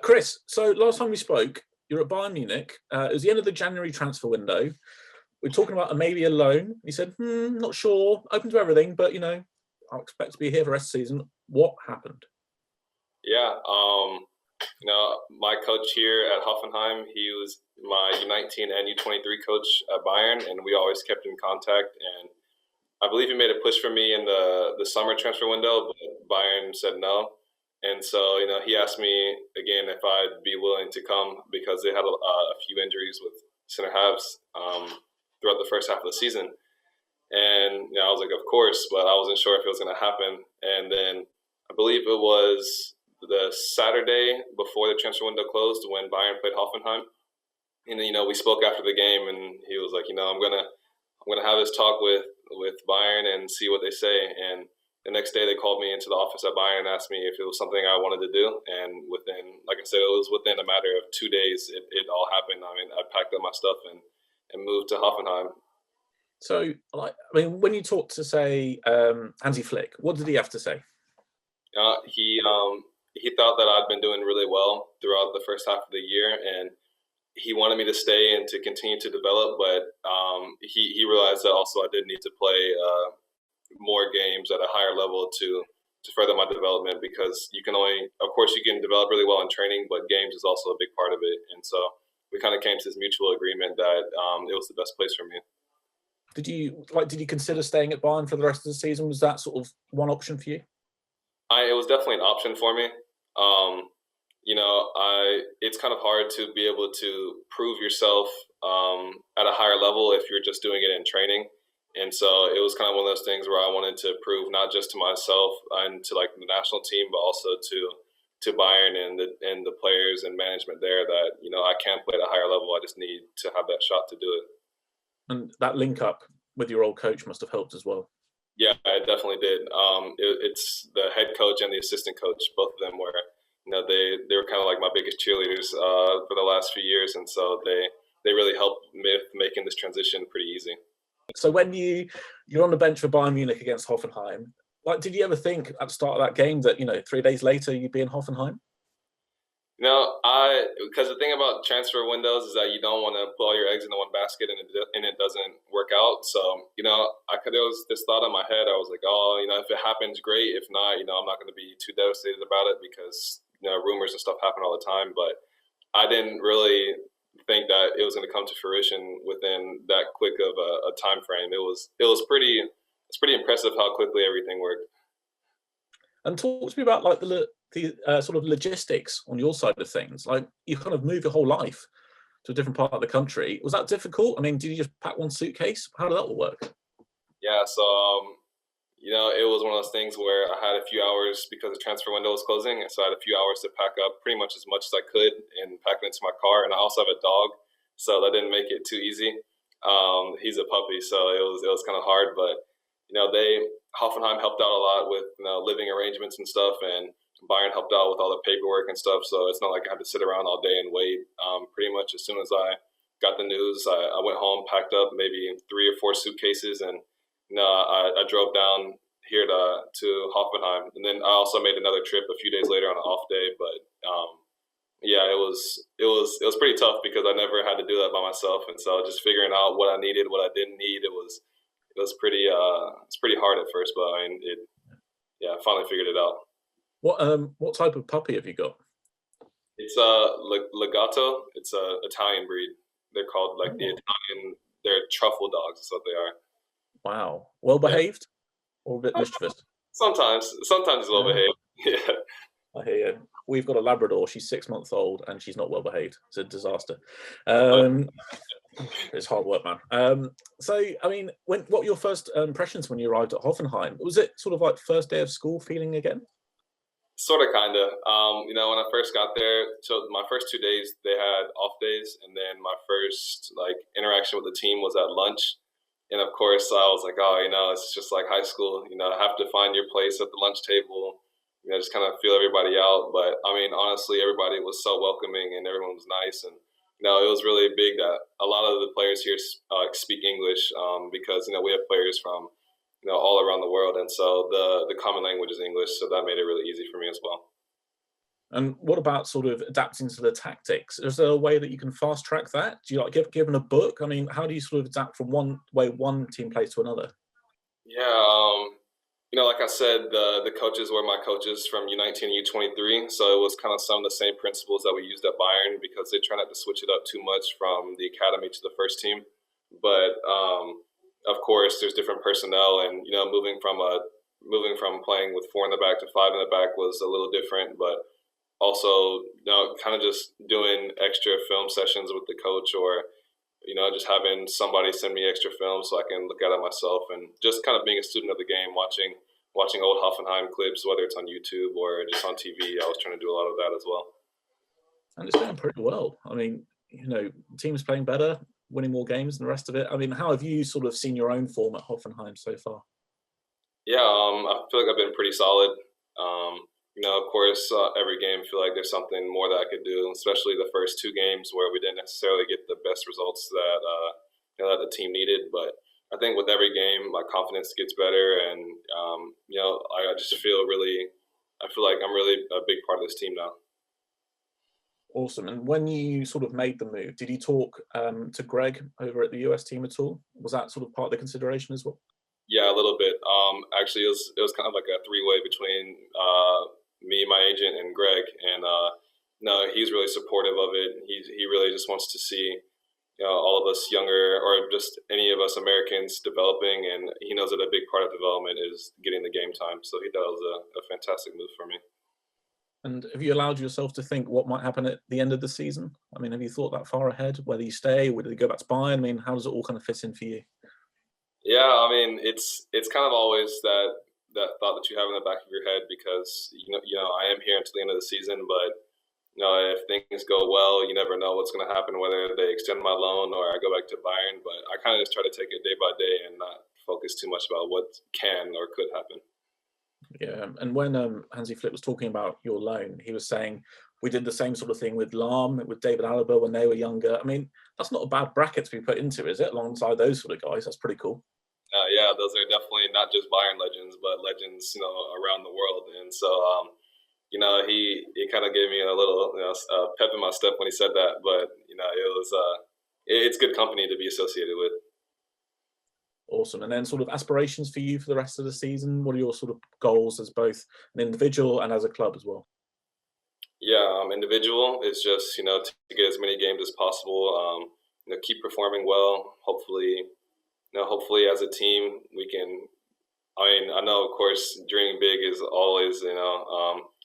Chris, so last time we spoke, you're at Bayern Munich. It was the end of the January transfer window. We're talking about maybe a loan. You said, not sure, open to everything, but, I'll expect to be here for the rest of the season. What happened? Yeah, my coach here at Hoffenheim, he was my U19 and U23 coach at Bayern, and we always kept in contact. And I believe he made a push for me in the summer transfer window, but Bayern said no. And so, he asked me again if I'd be willing to come because they had a few injuries with center halves throughout the first half of the season. And I was like, of course, but I wasn't sure if it was going to happen. And then I believe it was the Saturday before the transfer window closed when Bayern played Hoffenheim. And we spoke after the game, and he was like, I'm gonna have this talk with Bayern and see what they say. And the next day they called me into the office at Bayern and asked me if it was something I wanted to do. And within, like I said, it was within a matter of 2 days, it all happened. I mean, I packed up my stuff and moved to Hoffenheim. So, when you talked to, say, Hansi Flick, what did he have to say? He thought that I'd been doing really well throughout the first half of the year, and he wanted me to stay and to continue to develop. But he realized that also I did need to play more games at a higher level to further my development, because you can develop really well in training, but games is also a big part of it. And so we kind of came to this mutual agreement that it was the best place for me. Did you consider staying at Bayern for the rest of the season? Was that sort of one option for you? It was definitely an option for me. It's kind of hard to be able to prove yourself at a higher level if you're just doing it in training. And so it was kind of one of those things where I wanted to prove not just to myself and to like the national team, but also to Bayern and the players and management there that, I can play at a higher level. I just need to have that shot to do it. And that link up with your old coach must have helped as well. Yeah, it definitely did. It's the head coach and the assistant coach. Both of them were, they were kind of like my biggest cheerleaders for the last few years. And so they really helped with making this transition pretty easy. So when you're on the bench for Bayern Munich against Hoffenheim, did you ever think at the start of that game that, 3 days later you'd be in Hoffenheim? Because the thing about transfer windows is that you don't want to put all your eggs into one basket and it doesn't work out. So, there was this thought in my head. I was like, if it happens, great. If not, I'm not going to be too devastated about it because, rumors and stuff happen all the time. But I didn't really think that it was going to come to fruition within that quick of a time frame. It's pretty impressive how quickly everything worked. And talk to me about the sort of logistics on your side of things. You kind of move your whole life to a different part of the country. Was that difficult? I mean, did you just pack one suitcase? How did that all work? Yeah, so it was one of those things where I had a few hours because the transfer window was closing, and so I had a few hours to pack up pretty much as much as I could and pack it into my car. And I also have a dog, so that didn't make it too easy. He's a puppy, so it was kind of hard, but Hoffenheim helped out a lot with living arrangements and stuff, and Bayern helped out with all the paperwork and stuff. So it's not like I had to sit around all day and wait. Pretty much as soon as I got the news, I went home, packed up maybe 3 or 4 suitcases, and I drove down here to Hoffenheim. And then I also made another trip a few days later on an off day. But it was pretty tough because I never had to do that by myself, and so just figuring out what I needed, what I didn't need, it was pretty hard at first, but I mean, I finally figured it out. What type of puppy have you got? It's a Legato. It's a Italian breed. They're called the Italian. They're truffle dogs. Is what they are. Wow, well behaved, or a bit mischievous? Sometimes it's well behaved. Yeah, I hear you. We've got a Labrador. She's 6 months old, and she's not well behaved. It's a disaster. It's hard work, man. So, I mean, what were your first impressions when you arrived at Hoffenheim? Was it sort of like first day of school feeling again? Sort of, kind of. When I first got there, so my first 2 days, they had off days, and then my first interaction with the team was at lunch. And of course, I was like, it's just like high school. Have to find your place at the lunch table. Just kind of feel everybody out. But I mean, honestly, everybody was so welcoming and everyone was nice. And it was really big that a lot of the players here speak English because we have players from all around the world, and so the common language is English. So that made it really easy for me as well. And what about sort of adapting to the tactics? Is there a way that you can fast track that? Do you like given a book? I mean, how do you sort of adapt from one way one team plays to another? Yeah, like I said, the coaches were my coaches from U19 and U23, so it was kind of some of the same principles that we used at Bayern because they try not to switch it up too much from the academy to the first team. But of course, there's different personnel, and moving from playing with four in the back to five in the back was a little different. But also, kind of just doing extra film sessions with the coach, or just having somebody send me extra film so I can look at it myself, and just kind of being a student of the game, watching old Hoffenheim clips, whether it's on YouTube or just on TV. I was trying to do a lot of that as well. And it's going pretty well. I mean, teams playing better, winning more games and the rest of it. I mean, how have you sort of seen your own form at Hoffenheim so far? Yeah, I feel like I've been pretty solid. Of course, every game I feel like there's something more that I could do, especially the first two games where we didn't necessarily get the best results that the team needed. But I think with every game, my confidence gets better, and I just feel really, I feel like I'm really a big part of this team now. Awesome. And when you sort of made the move, did you talk to Greg over at the US team at all? Was that sort of part of the consideration as well? Yeah, a little bit. Actually, it was kind of like a three-way between me, my agent, and Greg. And no, he's really supportive of it. He really just wants to see all of us younger, or just any of us Americans developing. And he knows that a big part of development is getting the game time. So he thought it was a fantastic move for me. And have you allowed yourself to think what might happen at the end of the season? I mean, have you thought that far ahead, whether you stay, whether you go back to Bayern? I mean, how does it all kind of fit in for you? Yeah, I mean, it's kind of always that thought that you have in the back of your head, because I am here until the end of the season, but if things go well, you never know what's going to happen, whether they extend my loan or I go back to Bayern. But I kind of just try to take it day by day and not focus too much about what can or could happen. Yeah, and when Hansi Flick was talking about your loan, he was saying we did the same sort of thing with Lahm, with David Alaba when they were younger. I mean, that's not a bad bracket to be put into, is it? Alongside those sort of guys, that's pretty cool. Yeah, those are definitely not just Bayern legends, but legends, around the world. And so, he kind of gave me a little, pep in my step when he said that. But it's good company to be associated with. Awesome. And then sort of aspirations for you for the rest of the season. What are your sort of goals as both an individual and as a club as well? Yeah, individual is just to get as many games as possible. Keep performing well. Hopefully as a team we can. I mean, I know of course dreaming big is always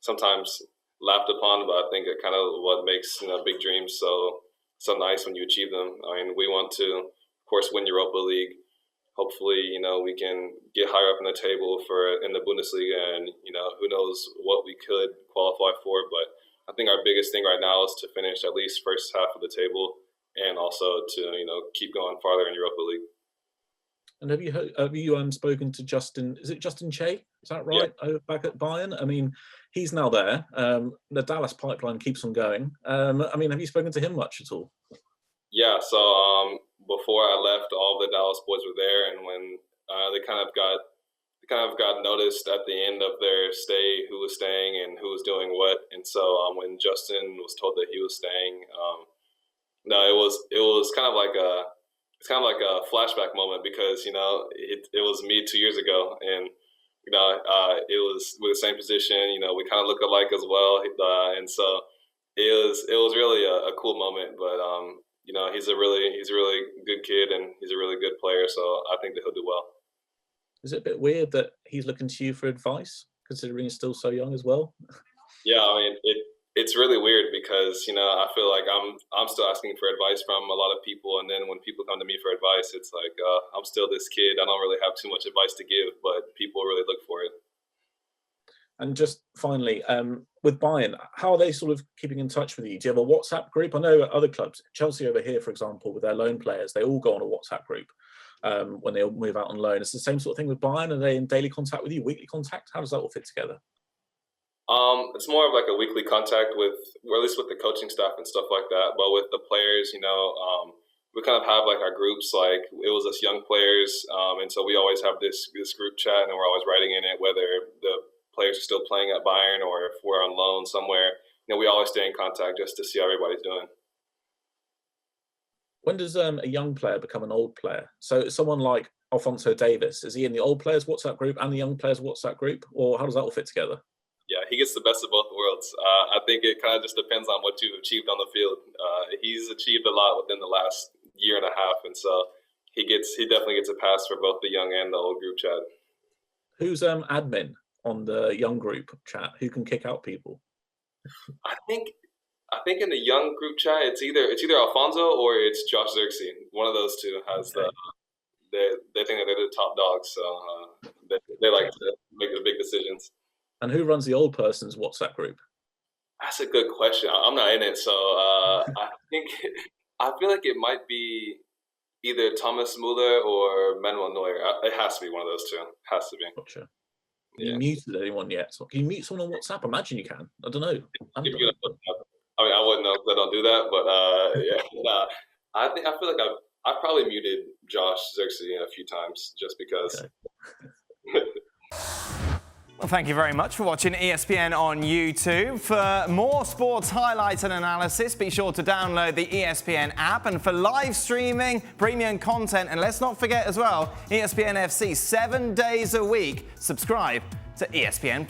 sometimes laughed upon, but I think it kind of what makes big dreams so nice when you achieve them. I mean, we want to of course win Europa League. Hopefully, we can get higher up in the table in the Bundesliga, and who knows what we could qualify for. But I think our biggest thing right now is to finish at least first half of the table, and also to keep going farther in Europa League. And have you spoken to Justin? Is it Justin Che? Is that right? Yeah. Back at Bayern. I mean, he's now there. The Dallas pipeline keeps on going. I mean, have you spoken to him much at all? Yeah. So before I left, all the Dallas boys were there, and when they kind of got noticed at the end of their stay who was staying and who was doing what. And so when Justin was told that he was staying, no, it was kind of like a flashback moment, because it was me 2 years ago, and it was with the same position. We kind of look alike as well, and so it was really a cool moment. But he's a really good kid, and he's a really good player. So I think that he'll do well. Is it a bit weird that he's looking to you for advice, considering he's still so young as well? Yeah, I mean it's really weird, because I feel like I'm still asking for advice from a lot of people, and then when people come to me for advice, it's like I'm still this kid. I don't really have too much advice to give, but people really look for it. And just finally, with Bayern, how are they sort of keeping in touch with you? Do you have a WhatsApp group? I know at other clubs, Chelsea over here, for example, with their loan players, they all go on a WhatsApp group when they all move out on loan. It's the same sort of thing with Bayern. Are they in daily contact with you, weekly contact? How does that all fit together? It's more of like a weekly contact with, or at least with the coaching staff and stuff like that. But with the players, we kind of have like our groups. Like it was us young players, and so we always have this group chat, and we're always writing in it whether the players are still playing at Bayern or if we're on loan somewhere. we always stay in contact just to see how everybody's doing. When does a young player become an old player? So someone like Alphonso Davies, is he in the old players WhatsApp group and the young players WhatsApp group, or how does that all fit together? Yeah, he gets the best of both worlds. I think it kind of just depends on what you've achieved on the field. He's achieved a lot within the last year and a half, and so he definitely gets a pass for both the young and the old group chat. Who's admin on the young group chat? Who can kick out people? I think in the young group chat, it's either Alfonso or it's Josh Xerxes. One of those two has they think that they're the top dogs, so they like to make the big decisions. And who runs the old person's WhatsApp group? That's a good question. I'm not in it, so I feel like it might be either Thomas Muller or Manuel Neuer. It has to be one of those two. Has to be. Gotcha. Have you muted anyone yet? So can you mute someone on WhatsApp? Imagine you can. I don't know. I mean, I wouldn't know because I don't do that, but I feel like I've probably muted Josh Xerxes a few times just because. Okay. Well, thank you very much for watching ESPN on YouTube. For more sports highlights and analysis, be sure to download the ESPN app. And for live streaming, premium content, and let's not forget as well, ESPN FC 7 days a week. Subscribe to ESPN+.